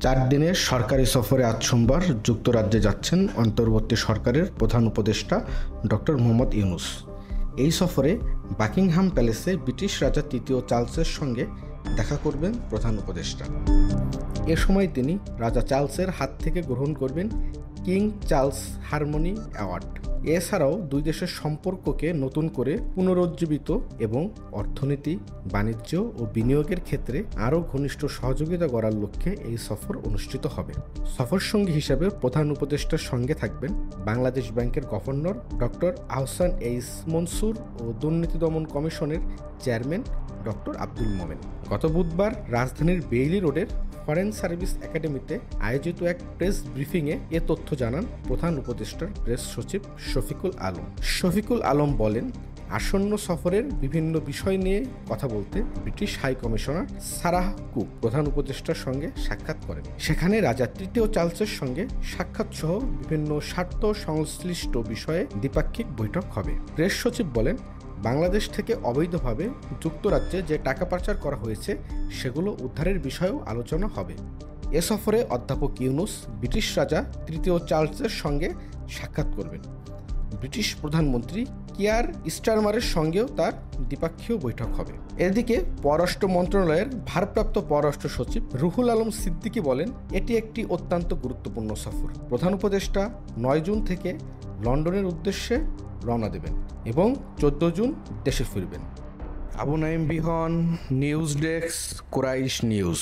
4 দিনের সরকারি সফরে আজ সোমবার যুক্তরাজ্যে যাচ্ছেন অন্তর্বর্তী সরকারের প্রধান উপদেষ্টা ডক্টর মোহাম্মদ ইউনূস। এই সফরে বাকিংহাম প্যালেসে ব্রিটিশ রাজা তৃতীয় চার্লসের সঙ্গে দেখা করবেন প্রধান উপদেষ্টা। এ সময় তিনি রাজা চার্লসের হাত থেকে গ্রহণ করবেন কিং চার্লস হারমোনি অ্যাওয়ার্ড। এছাড়াও দুই দেশের সম্পর্ককে নতুন করে পুনরুজ্জীবিত এবং অর্থনীতি, বাণিজ্য ও বিনিয়োগের ক্ষেত্রে আরও ঘনিষ্ঠ সহযোগিতা গড়ার লক্ষ্যে এই সফর অনুষ্ঠিত হবে। সফরসঙ্গী হিসেবে প্রধান উপদেষ্টার সঙ্গে থাকবেন বাংলাদেশ ব্যাংকের governor doctor Ahsan H Mansur ও দুর্নীতি দমন কমিশনের চেয়ারম্যান ডক্টর আব্দুল মোমেন। গত বুধবার রাজধানীর বেইলি রোডের ফরেন সার্ভিস একাডেমিতে আয়োজিত এক প্রেস ব্রিফিংয়ে এ তথ্য জানান প্রধান উপদেষ্টার প্রেস সচিব শফিকুল আলম। শফিকুল আলম বলেন, আসন্ন সফরের বিভিন্ন বিষয় নিয়ে কথা বলতে British high commissioner Sarah Cook প্রধান উপদেষ্টার সঙ্গে সাক্ষাৎ করেন। সেখানে রাজা তৃতীয় চার্লসের সঙ্গে সাক্ষাৎ সহ বিভিন্ন স্বার্থ সংশ্লিষ্ট বিষয়ে দ্বিপাক্ষিক বৈঠক হবে। প্রেস সচিব বলেন, বাংলাদেশ থেকে অবৈধভাবে যুক্তরাজ্যে যে টাকা পাচার করা হয়েছে সেগুলো উদ্ধারের বিষয়েও আলোচনা হবে। এ সফরে অধ্যাপক ইউনূস ব্রিটিশ রাজা তৃতীয় চার্লসের সঙ্গে সাক্ষাৎ করবেন। ব্রিটিশ প্রধানমন্ত্রী কিয়ার স্টারমারের সঙ্গেও তার দ্বিপাক্ষীয় বৈঠক হবে। এদিকে পররাষ্ট্র মন্ত্রণালয়ের ভারপ্রাপ্ত পররাষ্ট্র সচিব রুহুল আলম সিদ্দিকী বলেন, এটি একটি অত্যন্ত গুরুত্বপূর্ণ সফর। প্রধান উপদেষ্টা 9 জুন থেকে লন্ডনের উদ্দেশ্যে রওনা দেবেন এবং 14 জুন দেশে ফিরবেন। Abu Naeem Bihan, news desk, Quraish news.